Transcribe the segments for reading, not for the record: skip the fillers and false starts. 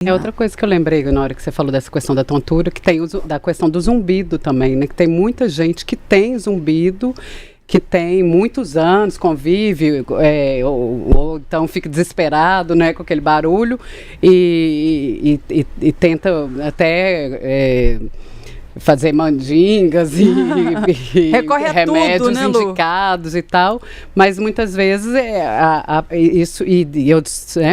É outra coisa que eu lembrei na hora que você falou dessa questão da tontura, que tem da questão do zumbido também, né? Que tem muita gente que tem zumbido, que tem muitos anos, convive, ou então fica desesperado, né, com aquele barulho e tenta até fazer mandingas e recorre a remédios tudo, né, Lu? indicados e tal, mas muitas vezes isso, e eu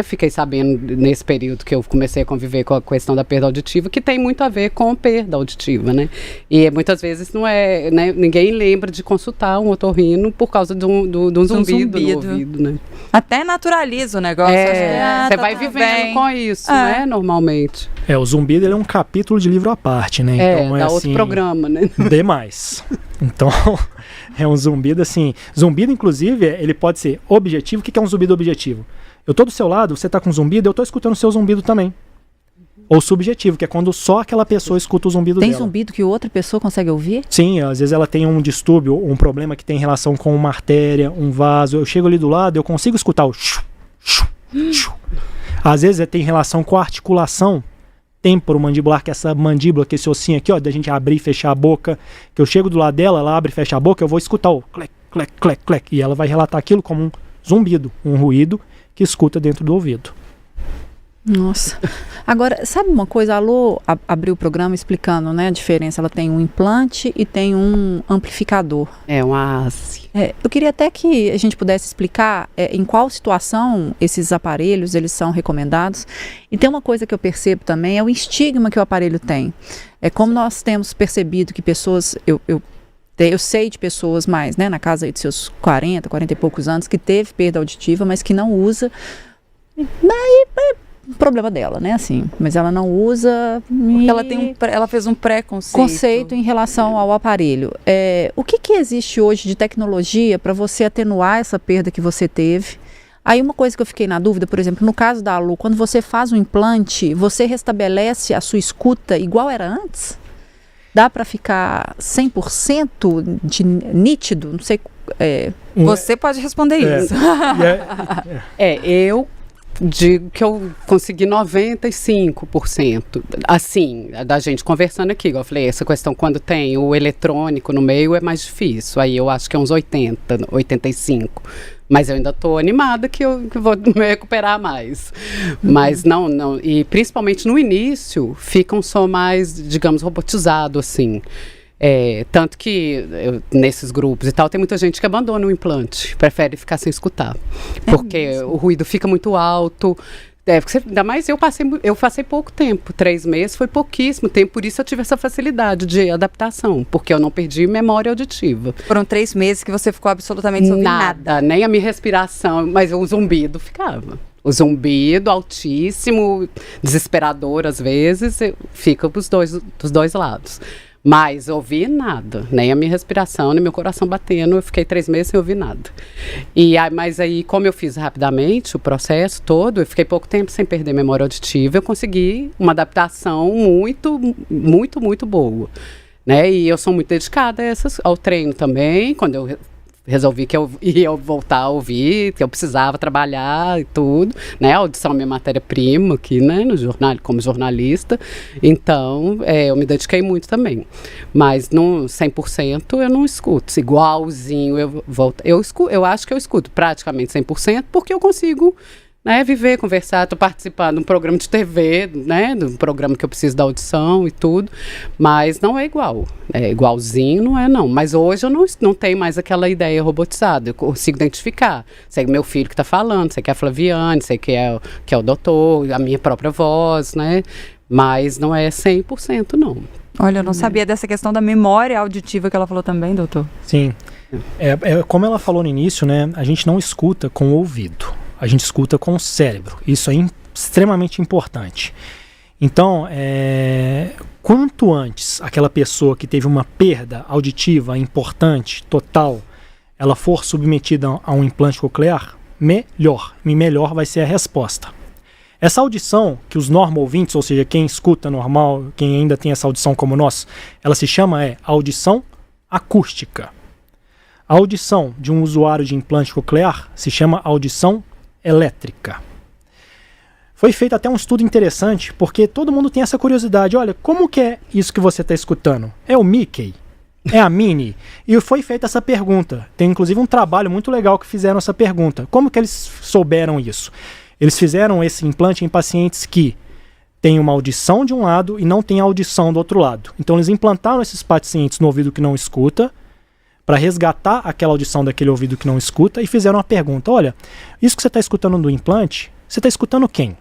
fiquei sabendo nesse período que eu comecei a conviver com a questão da perda auditiva, que tem muito a ver com perda auditiva, né? E muitas vezes não é, né, ninguém lembra de consultar um otorrino por causa de um zumbido no ouvido, né? Até naturaliza o negócio. Você vai vivendo com isso, né, normalmente. O zumbido ele é um capítulo de livro à parte, né? Então, dá outro programa, né? Demais. Então, é um zumbido assim. Zumbido, inclusive, ele pode ser objetivo. O que é um zumbido objetivo? Eu tô do seu lado, você tá com zumbido, eu tô escutando o seu zumbido também. Ou subjetivo, que é quando só aquela pessoa escuta o zumbido dela. Tem zumbido que outra pessoa consegue ouvir? Sim, às vezes ela tem um distúrbio, um problema que tem relação com uma artéria, um vaso. Eu chego ali do lado, eu consigo escutar o Às vezes tem relação com a articulação temporomandibular, que é essa mandíbula, que é esse ossinho aqui, ó, da gente abrir e fechar a boca, que eu chego do lado dela, ela abre e fecha a boca, eu vou escutar o clec, clec, clec, clec, e ela vai relatar aquilo como um zumbido, um ruído que escuta dentro do ouvido. Nossa. Agora, sabe uma coisa? A Lu abriu o programa explicando, né, a diferença. Ela tem um implante e tem um amplificador. Uma haste. Eu queria até que a gente pudesse explicar em qual situação esses aparelhos eles são recomendados. E tem uma coisa que eu percebo também, é o estigma que o aparelho tem. É como nós temos percebido que pessoas... Eu sei de pessoas mais, né, na casa aí de seus 40 e poucos anos, que teve perda auditiva, mas que não usa. Daí... problema dela, né, assim, mas ela não usa... Porque ela fez um conceito em relação ao aparelho. O que existe hoje de tecnologia para você atenuar essa perda que você teve? Aí uma coisa que eu fiquei na dúvida, por exemplo, no caso da Lu, quando você faz um implante, você restabelece a sua escuta igual era antes? Dá para ficar 100% de nítido? Não sei... Você pode responder isso. Eu digo que eu consegui 95%, assim, da gente conversando aqui, igual eu falei, essa questão quando tem o eletrônico no meio é mais difícil, aí eu acho que é uns 85%, mas eu ainda estou animada que eu vou me recuperar mais, mas não, e principalmente no início, fica um som mais, digamos, robotizado, assim. Tanto que nesses grupos e tal, tem muita gente que abandona o implante, prefere ficar sem escutar, porque o ruído fica muito alto. Ainda mais eu passei pouco tempo, 3 meses foi pouquíssimo tempo, por isso eu tive essa facilidade de adaptação, porque eu não perdi memória auditiva. Foram 3 meses que você ficou absolutamente sem ouvir nada. Nem a minha respiração, mas o zumbido ficava. O zumbido altíssimo, desesperador às vezes, fica dos dois lados. Mas ouvi nada, nem a minha respiração, nem meu coração batendo, eu fiquei 3 meses sem ouvir nada. Mas aí, como eu fiz rapidamente o processo todo, eu fiquei pouco tempo sem perder memória auditiva, eu consegui uma adaptação muito, muito, muito boa. Né? E eu sou muito dedicada ao treino também, quando eu resolvi que eu ia voltar a ouvir, que eu precisava trabalhar e tudo, né? A audição é minha matéria-prima aqui, né? No jornal, como jornalista. Então, eu me dediquei muito também. Mas no 100% eu não escuto. Igualzinho, eu acho que eu escuto praticamente 100%, porque eu consigo, né, viver, conversar, estou participando de um programa de TV, né, de um programa que eu preciso da audição e tudo, mas não é igual, igualzinho não é não, mas hoje eu não tenho mais aquela ideia robotizada, eu consigo identificar, sei que meu filho que está falando, sei que é a Flaviane, sei que é o doutor, a minha própria voz, né, mas não é 100% não. Olha, eu não sabia dessa questão da memória auditiva que ela falou também, doutor. Sim, como ela falou no início, né, a gente não escuta com o ouvido. A gente escuta com o cérebro. Isso é extremamente importante. Então, quanto antes aquela pessoa que teve uma perda auditiva importante, total, ela for submetida a um implante coclear, melhor. E melhor vai ser a resposta. Essa audição que os normo-ouvintes, ou seja, quem escuta normal, quem ainda tem essa audição como nós, ela se chama audição acústica. A audição de um usuário de implante coclear se chama audição elétrica. Foi feito até um estudo interessante, porque todo mundo tem essa curiosidade. Olha, como que é isso que você está escutando? É o Mickey? É a Minnie? E foi feita essa pergunta. Tem inclusive um trabalho muito legal que fizeram essa pergunta. Como que eles souberam isso? Eles fizeram esse implante em pacientes que têm uma audição de um lado e não têm audição do outro lado. Então eles implantaram esses pacientes no ouvido que não escuta, para resgatar aquela audição daquele ouvido que não escuta, e fizeram uma pergunta. Olha, isso que você está escutando do implante, você está escutando quem?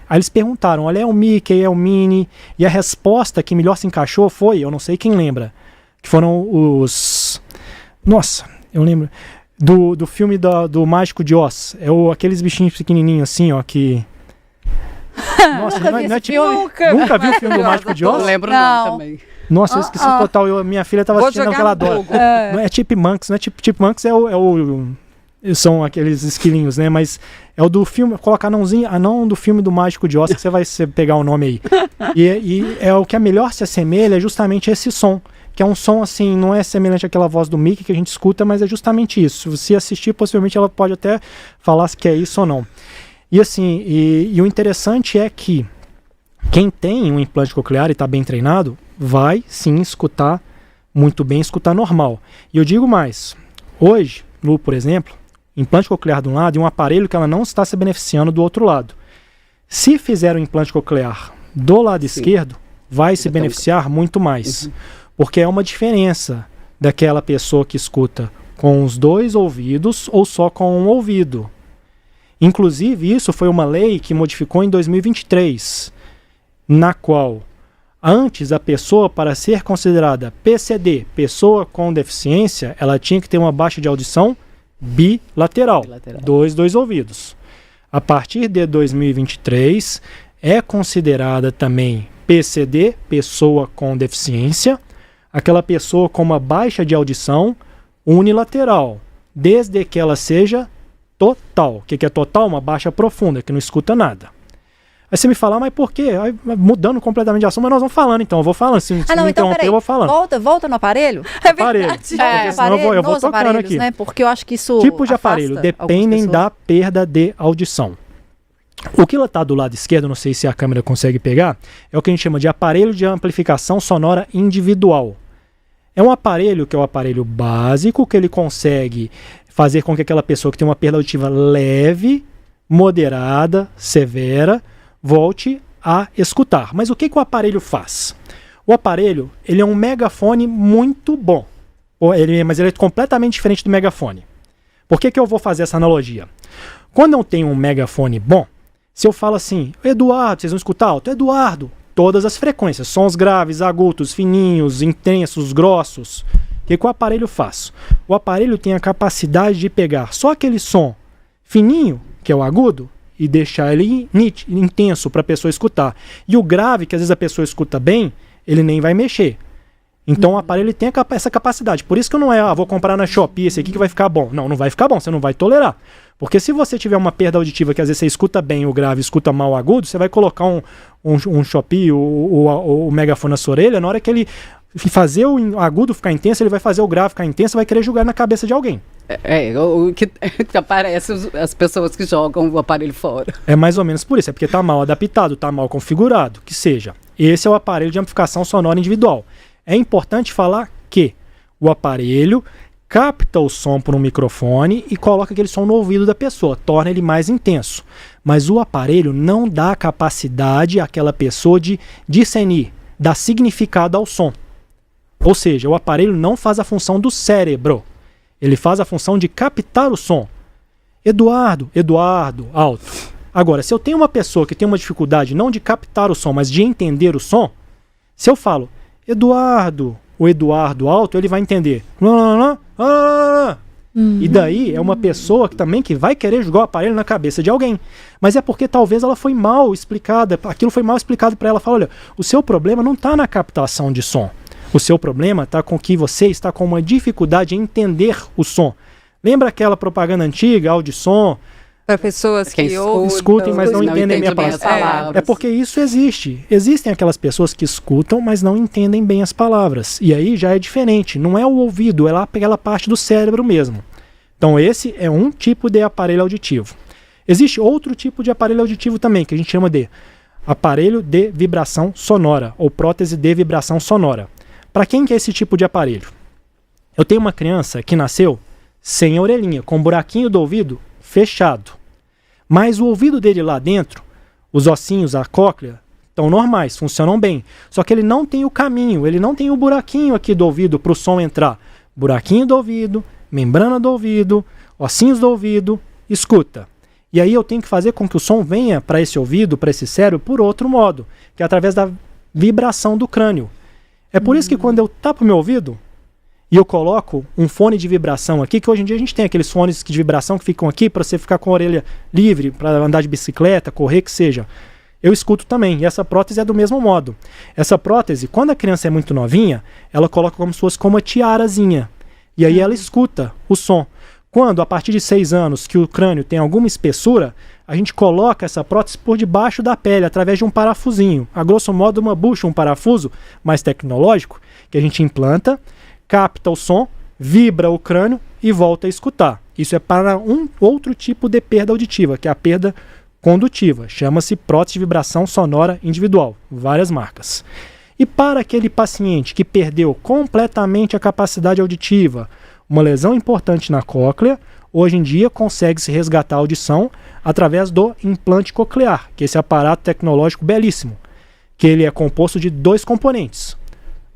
Aí eles perguntaram, olha, é o Mickey, é o Minnie, e a resposta que melhor se encaixou foi, eu não sei quem lembra, que foram os... Nossa, eu lembro do filme do Mágico de Oz, aqueles bichinhos pequenininhos assim, ó, que... Nossa, não é tipo... Nunca viu o filme do Mágico de Oz? Eu lembro Não. não também. Nossa, eu esqueci total, minha filha estava Vou assistindo jogar que ela no adora. Google. Não é Chipmunks, não é Chipmunks são aqueles esquilinhos, né? Mas é o do filme, coloca anão do filme do Mágico de Oz, que você vai pegar o nome aí. E é o que melhor se assemelha é justamente esse som, que é um som assim, não é semelhante àquela voz do Mickey que a gente escuta, mas é justamente isso. Se você assistir, possivelmente ela pode até falar se é isso ou não. E assim, e o interessante é que quem tem um implante coclear e está bem treinado, vai sim escutar muito bem, escutar normal. E eu digo mais, hoje, Lu, por exemplo, implante coclear de um lado e um aparelho que ela não está se beneficiando do outro lado. Se fizer o implante coclear do lado esquerdo, vai se beneficiar muito mais. Porque é uma diferença daquela pessoa que escuta com os dois ouvidos ou só com um ouvido. Inclusive, isso foi uma lei que modificou em 2023, na qual antes a pessoa, para ser considerada PCD, pessoa com deficiência, ela tinha que ter uma baixa de audição bilateral. Dois ouvidos. A partir de 2023, é considerada também PCD, pessoa com deficiência, aquela pessoa com uma baixa de audição unilateral, desde que ela seja total. O que é total? Uma baixa profunda, que não escuta nada. Aí você me fala, mas por quê? Aí, mudando completamente de assunto, mas nós vamos falando então. Eu vou falando, se me interromper, eu vou falando. Volta no aparelho? Aparelho. Senão eu vou tocando aqui. Né? Porque eu acho que isso tipos de aparelho dependem da perda de audição. O que está do lado esquerdo, não sei se a câmera consegue pegar, é o que a gente chama de aparelho de amplificação sonora individual. É um aparelho que é o aparelho básico, que ele consegue fazer com que aquela pessoa que tem uma perda auditiva leve, moderada, severa, volte a escutar. Mas o que o aparelho faz? O aparelho, ele é um megafone muito bom, mas ele é completamente diferente do megafone. Por que eu vou fazer essa analogia? Quando eu tenho um megafone bom, se eu falo assim, Eduardo, vocês vão escutar alto? Eduardo, todas as frequências, sons graves, agudos, fininhos, intensos, grossos. O que o aparelho faz? O aparelho tem a capacidade de pegar só aquele som fininho, que é o agudo, e deixar ele intenso para a pessoa escutar. E o grave, que às vezes a pessoa escuta bem, ele nem vai mexer. Então o aparelho tem essa capacidade. Por isso que não é, vou comprar na Shopee esse aqui que vai ficar bom. Não, não vai ficar bom, você não vai tolerar. Porque se você tiver uma perda auditiva que às vezes você escuta bem o grave, escuta mal o agudo, você vai colocar um Shopee, o megafone na sua orelha, na hora que ele fazer o agudo ficar intenso, ele vai fazer o grave ficar intenso, vai querer jogar na cabeça de alguém. O que aparece as pessoas que jogam o aparelho fora. É mais ou menos por isso, é porque está mal adaptado, está mal configurado, que seja. Esse é o aparelho de amplificação sonora individual. É importante falar que o aparelho capta o som por um microfone e coloca aquele som no ouvido da pessoa, torna ele mais intenso. Mas o aparelho não dá capacidade àquela pessoa de discernir, dar significado ao som. Ou seja, o aparelho não faz a função do cérebro. Ele faz a função de captar o som. Eduardo, alto. Agora, se eu tenho uma pessoa que tem uma dificuldade não de captar o som, mas de entender o som, se eu falo Eduardo, o Eduardo alto, ele vai entender. E daí é uma pessoa que vai querer jogar o aparelho na cabeça de alguém. Mas é porque talvez ela foi mal explicada, aquilo foi mal explicado para ela. Fala, olha, o seu problema não está na captação de som. O seu problema está com que você está com uma dificuldade em entender o som. Lembra aquela propaganda antiga, Audisson? Para pessoas que escutem, mas não entendem bem as palavras. É porque isso existe. Existem aquelas pessoas que escutam, mas não entendem bem as palavras. E aí já é diferente. Não é o ouvido, é lá aquela parte do cérebro mesmo. Então esse é um tipo de aparelho auditivo. Existe outro tipo de aparelho auditivo também, que a gente chama de aparelho de vibração sonora, ou prótese de vibração sonora. Para quem que é esse tipo de aparelho? Eu tenho uma criança que nasceu sem a orelhinha, com o buraquinho do ouvido fechado. Mas o ouvido dele lá dentro, os ossinhos, a cóclea, estão normais, funcionam bem. Só que ele não tem o caminho, ele não tem o buraquinho aqui do ouvido para o som entrar. Buraquinho do ouvido, membrana do ouvido, ossinhos do ouvido, escuta. E aí eu tenho que fazer com que o som venha para esse ouvido, para esse cérebro, por outro modo, que é através da vibração do crânio. É por isso que quando eu tapo meu ouvido e eu coloco um fone de vibração aqui, que hoje em dia a gente tem aqueles fones de vibração que ficam aqui para você ficar com a orelha livre, para andar de bicicleta, correr, que seja. Eu escuto também, e essa prótese é do mesmo modo. Essa prótese, quando a criança é muito novinha, ela coloca como se fosse como uma tiarazinha. E aí ela escuta o som. Quando, a partir de 6 anos, que o crânio tem alguma espessura, a gente coloca essa prótese por debaixo da pele, através de um parafusinho. A grosso modo, uma bucha, um parafuso mais tecnológico, que a gente implanta, capta o som, vibra o crânio e volta a escutar. Isso é para um outro tipo de perda auditiva, que é a perda condutiva. Chama-se prótese de vibração sonora individual. Várias marcas. E para aquele paciente que perdeu completamente a capacidade auditiva, uma lesão importante na cóclea, hoje em dia consegue-se resgatar a audição através do implante coclear, que é esse aparato tecnológico belíssimo, que ele é composto de 2 componentes.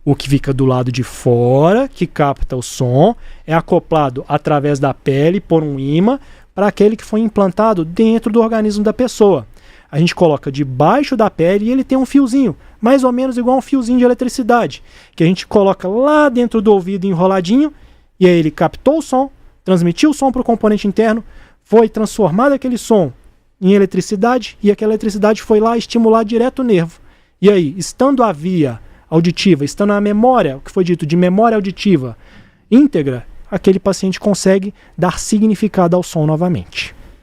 O que fica do lado de fora, que capta o som, é acoplado através da pele por um ímã para aquele que foi implantado dentro do organismo da pessoa. A gente coloca debaixo da pele e ele tem um fiozinho, mais ou menos igual um fiozinho de eletricidade, que a gente coloca lá dentro do ouvido enroladinho, e aí ele captou o som, transmitiu o som para o componente interno, foi transformado aquele som em eletricidade, e aquela eletricidade foi lá estimular direto o nervo. E aí, estando a via auditiva, estando a memória, o que foi dito de memória auditiva íntegra, aquele paciente consegue dar significado ao som novamente.